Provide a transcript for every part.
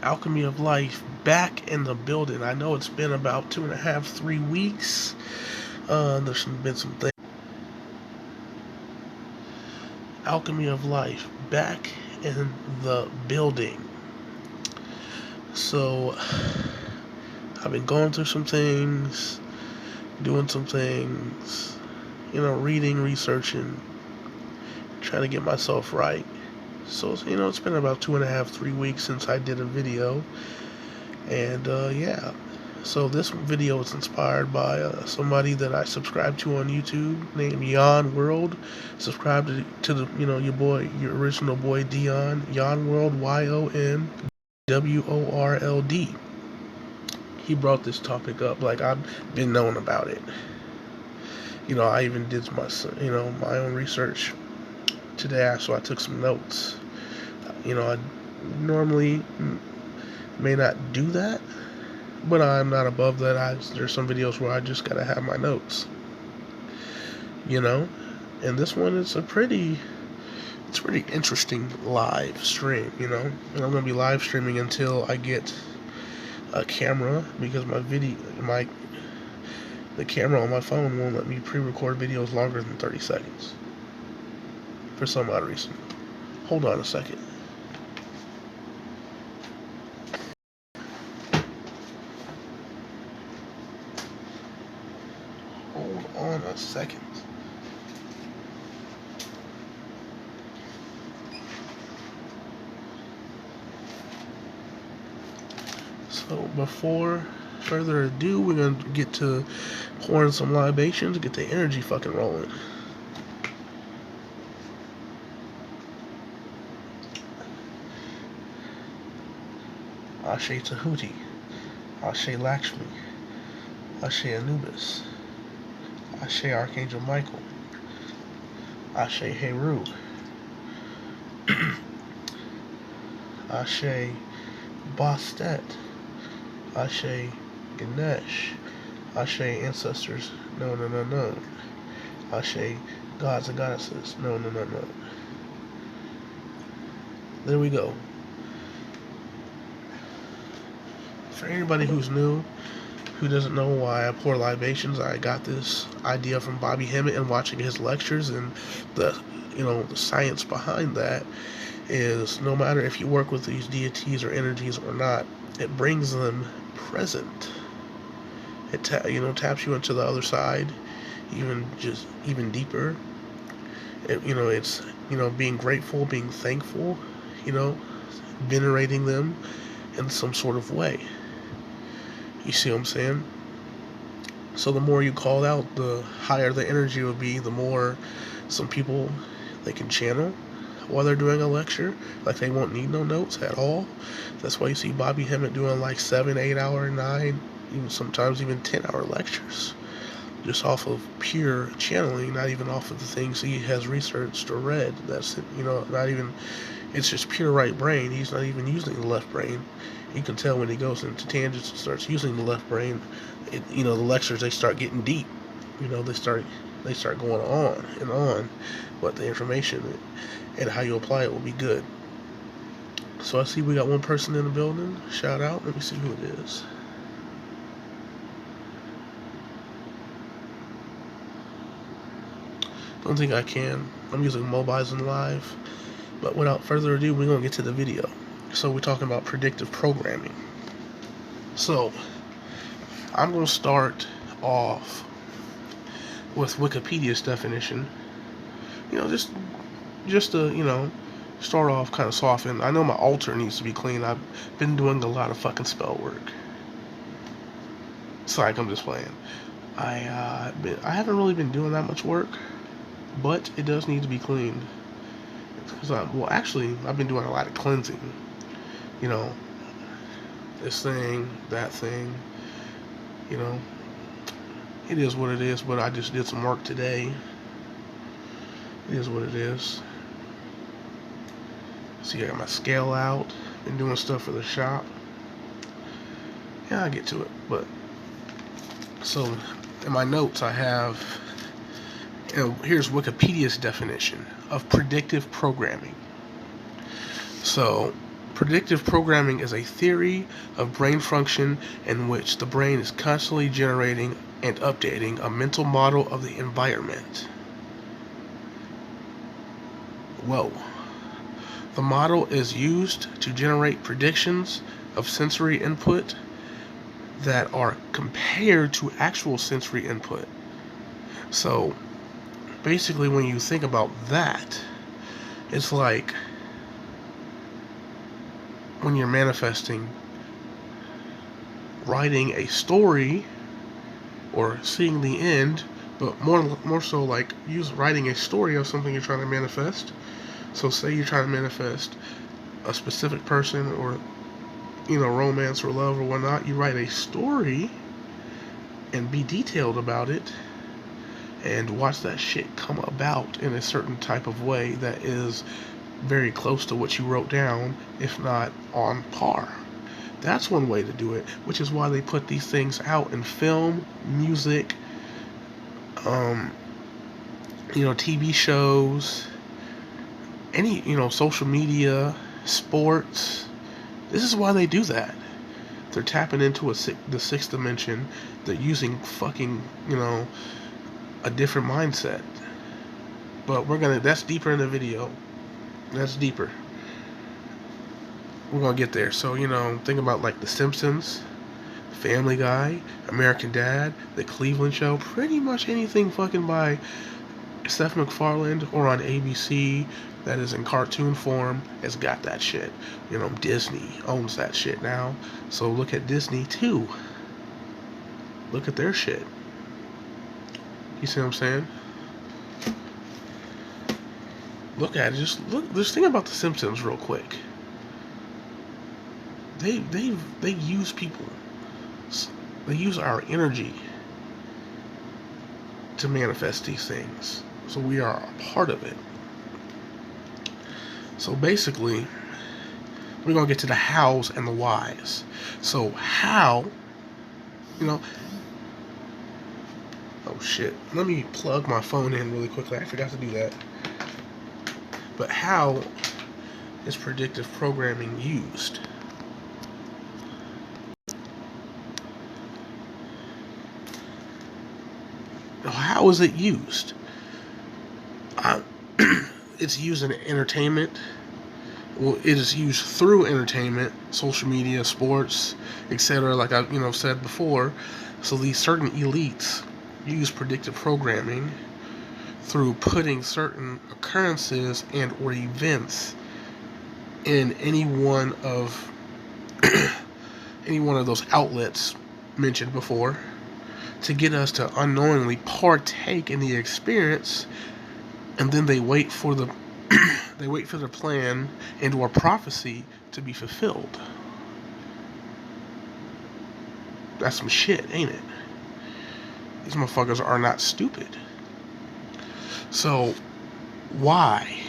Alchemy of Life back in the building. I know it's been about 2.5, 3 weeks. There's been some things. Alchemy of Life back in the building. So I've been going through some things, doing some things, reading, researching, trying to get myself right. So, it's been about 2.5, 3 weeks since I did a video. And, yeah. So this video is inspired by somebody that I subscribe to on YouTube named Yon World. Subscribe to the, your original boy Dion. Yon World, YONWORLD. He brought this topic up. Like, I've been knowing about it. I even did my own research today, so I took some notes. I normally may not do that, but I'm not above that. There's some videos where I just gotta have my notes. And this one is it's pretty interesting live stream. And I'm gonna be live streaming until I get a camera, because the camera on my phone won't let me pre-record videos longer than 30 seconds for some odd reason. Hold on a second. Hold on a second. So before further ado, we're going to get to pouring some libations, get the energy fucking rolling. Ashe Tahuti, Ashe Lakshmi, Ashe Anubis, Ashe Archangel Michael, Ashe Heru, Ashe Bastet, Ashe Ganesh, Ashe Ancestors, no. Ashe Gods and Goddesses, no. There we go. For anybody who's new, who doesn't know why I pour libations, I got this idea from Bobby Hemmett and watching his lectures, and the science behind that is no matter if you work with these deities or energies or not, it brings them present. It taps you into the other side, even deeper. It's being grateful, being thankful, venerating them in some sort of way. You see what I'm saying? So the more you call out, the higher the energy will be. The more some people, they can channel while they're doing a lecture. Like, they won't need no notes at all. That's why you see Bobby Hemmett doing like 7, 8 hour, 9, sometimes even 10-hour lectures, just off of pure channeling, not even off of the things he has researched or read. That's not even. It's just pure right brain. He's not even using the left brain. You can tell when he goes into tangents and starts using the left brain. The lectures, they start getting deep. They start going on and on, but the information and how you apply it will be good. So I see we got one person in the building. Shout out. Let me see who it is. Don't think I can. I'm using mobiles and live. But without further ado, we're going to get to the video. So we're talking about predictive programming. So I'm going to start off with Wikipedia's definition. Just to, start off kind of soften. I know my altar needs to be clean. I've been doing a lot of fucking spell work. It's like I'm just playing. I haven't really been doing that much work, but it does need to be cleaned. Because I've been doing a lot of cleansing. This thing, that thing. It is what it is. But I just did some work today. It is what it is. See, I got my scale out. Been doing stuff for the shop. Yeah, I'll get to it. But so in my notes I have, here's Wikipedia's definition of predictive programming. So Predictive programming is a theory of brain function in which the brain is constantly generating and updating a mental model of the environment. Whoa. The model is used to generate predictions of sensory input that are compared to actual sensory input. So, basically, when you think about that, it's like when you're manifesting, writing a story or seeing the end, but more so like writing a story of something you're trying to manifest. So say you're trying to manifest a specific person, or romance or love or whatnot. You write a story and be detailed about it and watch that shit come about in a certain type of way that is very close to what you wrote down, if not on par. That's one way to do it, which is why they put these things out in film, music, TV shows, any, social media, sports. This is why they do that. They're tapping into the sixth dimension. They're using fucking, a different mindset. But that's deeper in the video. That's deeper. We're gonna get there. So, think about like The Simpsons, Family Guy, American Dad, The Cleveland Show, pretty much anything fucking by Seth MacFarlane or on ABC that is in cartoon form has got that shit. Disney owns that shit now. So look at Disney too. Look at their shit. You see what I'm saying? Look at it. Just think about The Simpsons real quick. They use people. They use our energy to manifest these things. So we are a part of it. So basically, we're going to get to the hows and the whys. So how, oh shit, let me plug my phone in really quickly. I forgot to do that. But how is predictive programming used? How is it used? It's used in entertainment. Well, it is used through entertainment, social media, sports, etc. Like I said before. So these certain elites use predictive programming through putting certain occurrences and or events in any one of those outlets mentioned before, to get us to unknowingly partake in the experience, and then they wait for the plan and or prophecy to be fulfilled. That's some shit, ain't it? These motherfuckers are not stupid. So why?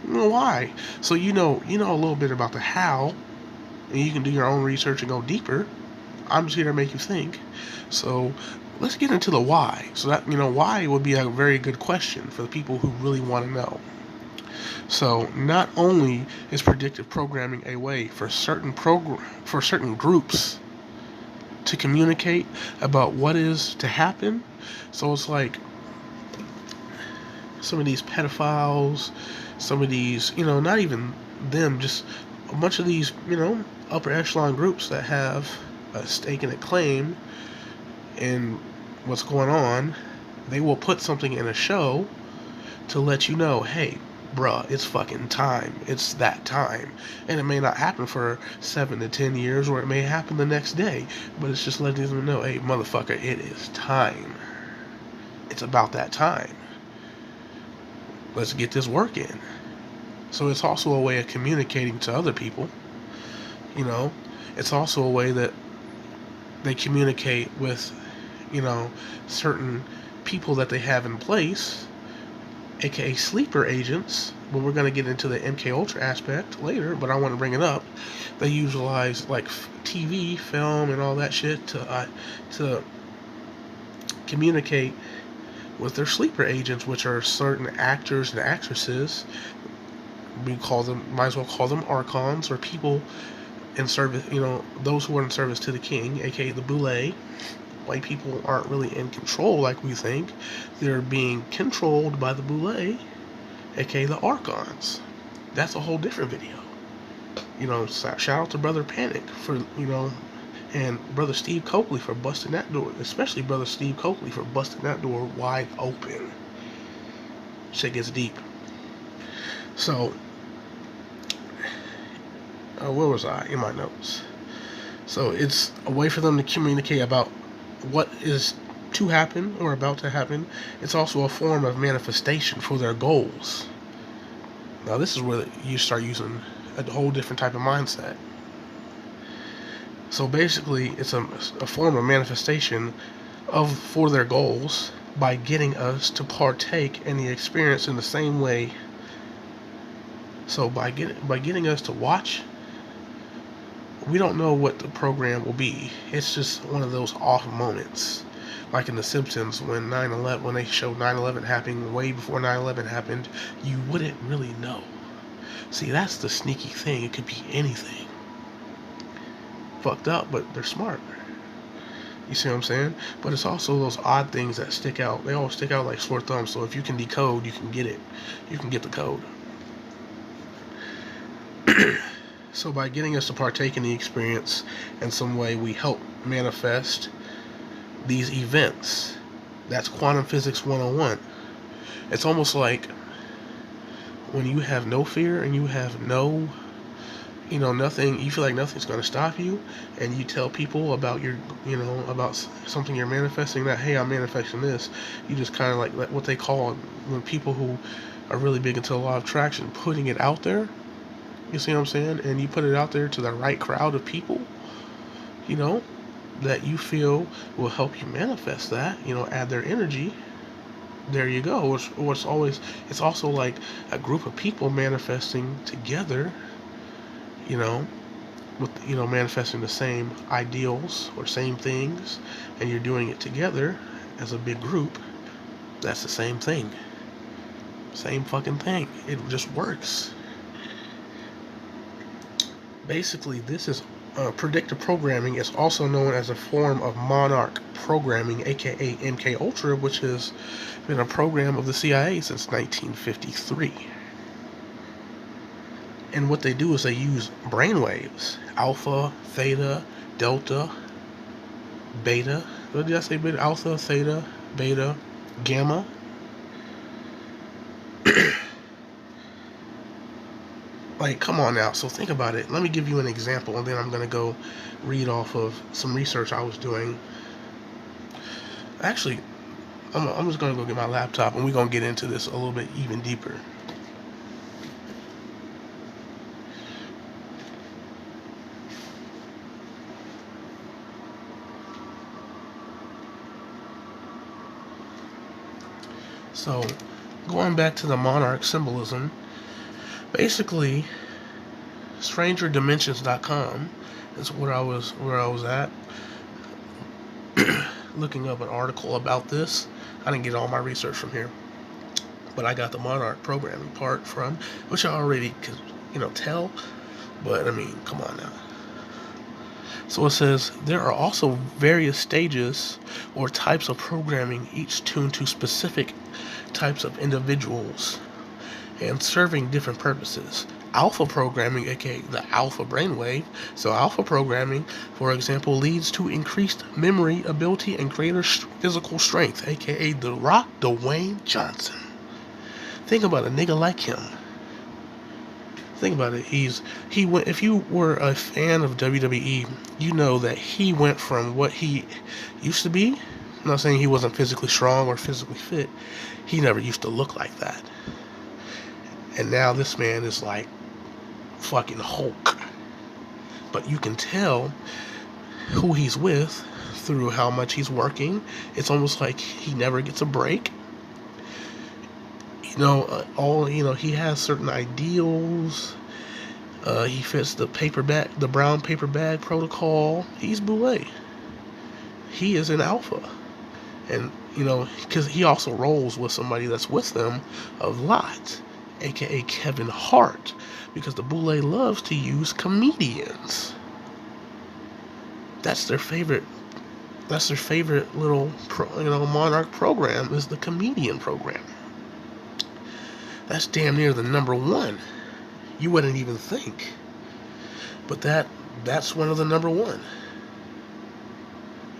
Why? So you know a little bit about the how, and you can do your own research and go deeper. I'm just here to make you think. So let's get into the why. So that, why would be a very good question for the people who really want to know. So not only is predictive programming a way for certain groups to communicate about what is to happen. So it's like some of these pedophiles, some of these, not even them, just a bunch of these, upper echelon groups that have a stake in a claim in what's going on. They will put something in a show to let you know, hey, bruh, it's fucking time. It's that time. And it may not happen for 7 to 10 years, or it may happen the next day, but it's just letting them know, hey, motherfucker, it is time. It's about that time. Let's get this work in. So it's also a way of communicating to other people. It's also a way that they communicate with, certain people that they have in place, aka sleeper agents. But we're going to get into the MK Ultra aspect later, but I want to bring it up. They utilize like TV, film, and all that shit to communicate with their sleeper agents, which are certain actors and actresses Might as well call them archons, or people in service, those who are in service to the king, aka the boule. White people aren't really in control like we think. They're being controlled by the boule, aka the archons. That's a whole different video. Shout out to Brother Panic for, and Brother Steve Coakley for busting that door. Especially Brother Steve Coakley for busting that door wide open. Shit gets deep. So, where was I in my notes? So it's a way for them to communicate about what is to happen or about to happen. It's also a form of manifestation for their goals. Now this is where you start using a whole different type of mindset. So basically, it's a form of manifestation for their goals by getting us to partake in the experience in the same way. So by getting us to watch, we don't know what the program will be. It's just one of those off moments, like in The Simpsons when they showed 9/11 happening way before 9/11 happened. You wouldn't really know. See, that's the sneaky thing. It could be anything. Fucked up, but they're smart. You see what I'm saying? But it's also those odd things that stick out. They all stick out like sore thumbs. So if you can decode, you can get it. You can get the code. So by getting us to partake in the experience in some way, we help manifest these events. That's quantum physics 101. It's almost like when you have no fear and you have no, nothing, you feel like nothing's going to stop you, and you tell people about about something you're manifesting, that, hey, I'm manifesting this. You just kind of like what they call, when people who are really big into the law of attraction, putting it out there. You see what I'm saying? And you put it out there to the right crowd of people, that you feel will help you manifest that, add their energy. There you go. It's also like a group of people manifesting together, with, manifesting the same ideals or same things, and you're doing it together as a big group. That's the same thing. Same fucking thing. It just works. Basically, this is predictive programming. Is also known as a form of Monarch programming, aka MK Ultra, which has been a program of the CIA since 1953. And what they do is they use brainwaves: alpha, theta, delta, beta. What did I say? Beta, alpha, theta, beta, gamma. Like, come on now. So think about it. Let me give you an example, and then I'm going to go read off of some research I was doing. Actually, I'm just going to go get my laptop, and we're going to get into this a little bit even deeper. So, going back to the Monarch symbolism, basically, StrangerDimensions.com is where I was at, looking up an article about this. I didn't get all my research from here, but I got the Monarch programming part from, which I already could, tell. But I mean, come on now. So it says there are also various stages or types of programming, each tuned to specific types of individuals and serving different purposes. Alpha programming, aka the alpha brainwave. So alpha programming, for example, leads to increased memory ability and greater physical strength, aka The Rock Dwayne Johnson. Think about a nigga like him. Think about it. He went. If you were a fan of WWE, you know that he went from what he used to be. I'm not saying he wasn't physically strong or physically fit. He never used to look like that. And now this man is like fucking Hulk. But you can tell who he's with through how much he's working. It's almost like he never gets a break. He has certain ideals. He fits the brown paper bag protocol. He's boule. He is an alpha. And, because he also rolls with somebody that's with them a lot. aka Kevin Hart, because the Boule loves to use comedians. That's their favorite. That's their favorite little, Monarch program is the comedian program. That's damn near the number one. You wouldn't even think, but that's one of the number one.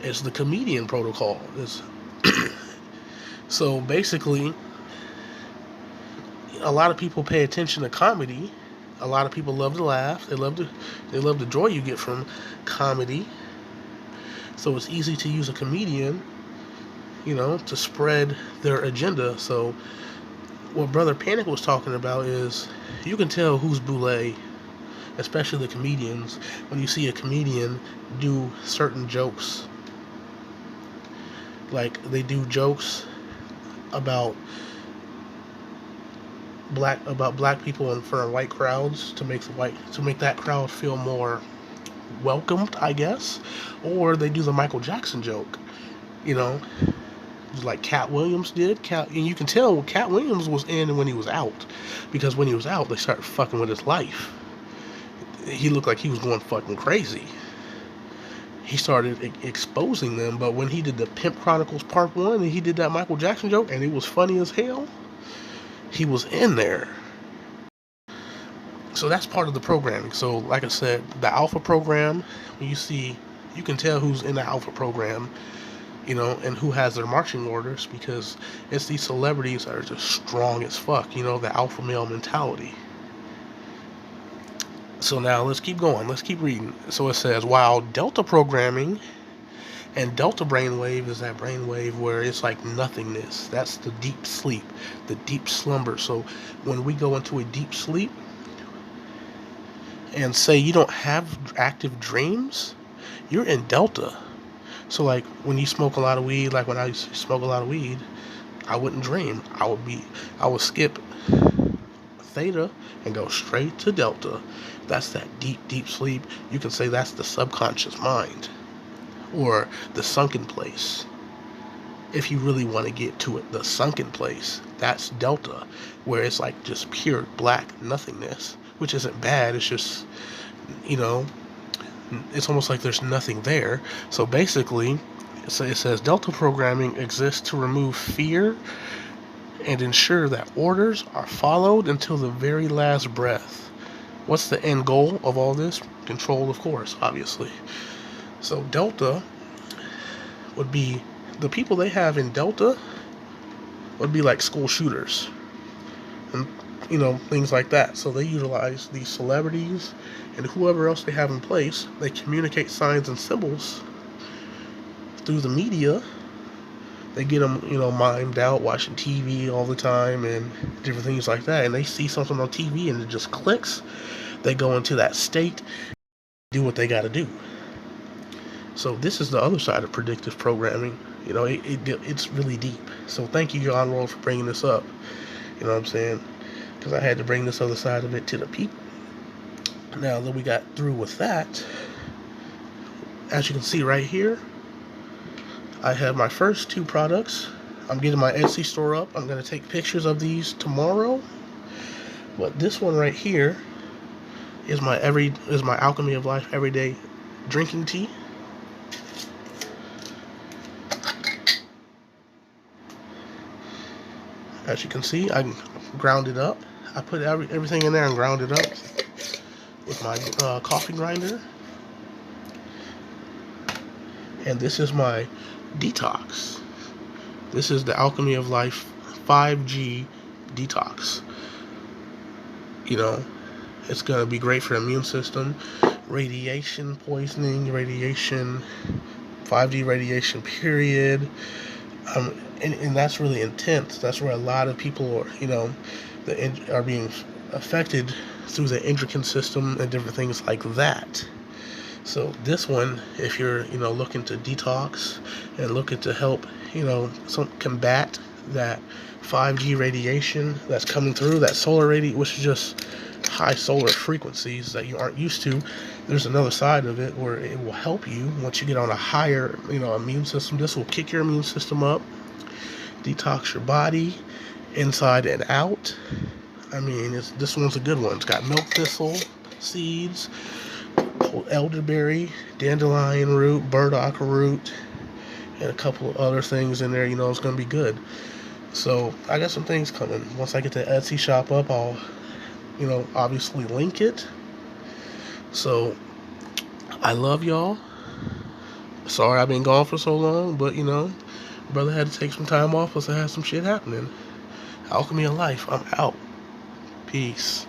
It's the comedian protocol. So basically, a lot of people pay attention to comedy. A lot of people love to laugh. They love the joy you get from comedy. So it's easy to use a comedian, to spread their agenda. So what Brother Panic was talking about is you can tell who's boule, especially the comedians, when you see a comedian do certain jokes. Like they do jokes about black people in front of white crowds to make that crowd feel more welcomed, I guess. Or they do the Michael Jackson joke, like Cat Williams did. And you can tell Cat Williams was in and when he was out, because when he was out, they started fucking with his life. He looked like he was going fucking crazy. He started exposing them, but when he did the Pimp Chronicles Part 1 and he did that Michael Jackson joke and it was funny as hell, he was in there. So that's part of the programming. So like I said, the alpha program, when you can tell who's in the alpha program, and who has their marching orders, because it's these celebrities that are just strong as fuck, the alpha male mentality. So now let's keep going. Let's keep reading. So it says, while delta programming and delta brainwave is that brainwave where it's like nothingness. That's the deep sleep, the deep slumber. So when we go into a deep sleep and say you don't have active dreams, you're in delta. So like when you smoke a lot of weed, like when I used to smoke a lot of weed, I wouldn't dream. I would skip theta and go straight to delta. That's that deep sleep. You can say that's the subconscious mind, or the sunken place. If you really want to get to it, the sunken place, that's delta, where it's like just pure black nothingness, which isn't bad. It's just, it's almost like there's nothing there. So basically, it says delta programming exists to remove fear and ensure that orders are followed until the very last breath. What's the end goal of all this? Control, of course, obviously. So delta would be, the people they have in delta would be like school shooters and things like that. So they utilize these celebrities and whoever else they have in place. They communicate signs and symbols through the media. They get them, mimed out, watching TV all the time and different things like that. And they see something on TV and it just clicks. They go into that state, do what they got to do. So this is the other side of predictive programming. It's really deep. So thank you, John Roll, for bringing this up. You know what I'm saying? Because I had to bring this other side of it to the people. Now that we got through with that, as you can see right here, I have my first two products. I'm getting my Etsy store up. I'm going to take pictures of these tomorrow. But this one right here is my Alchemy of Life everyday drinking tea. As you can see, I ground it up. I put everything in there and ground it up with my coffee grinder. And this is my detox. This is the Alchemy of Life 5G detox. It's going to be great for the immune system, radiation poisoning, 5G radiation period. And that's really intense. That's where a lot of people are being affected through the endocrine system and different things like that. So this one, if you're looking to detox and looking to help combat that 5G radiation that's coming through, that solar radiation, which is just high solar frequencies that you aren't used to, there's another side of it where it will help you once you get on a higher immune system. This will kick your immune system up, detox your body inside and out. I mean, this one's a good one. It's got milk thistle seeds, elderberry, dandelion root, burdock root, and a couple of other things in there. You know, it's going to be good. So I got some things coming. Once I get the Etsy shop up, I'll, obviously link it. So I love y'all. Sorry I've been gone for so long, but brother had to take some time off, plus I had some shit happening. Alchemy of Life, I'm out. Peace.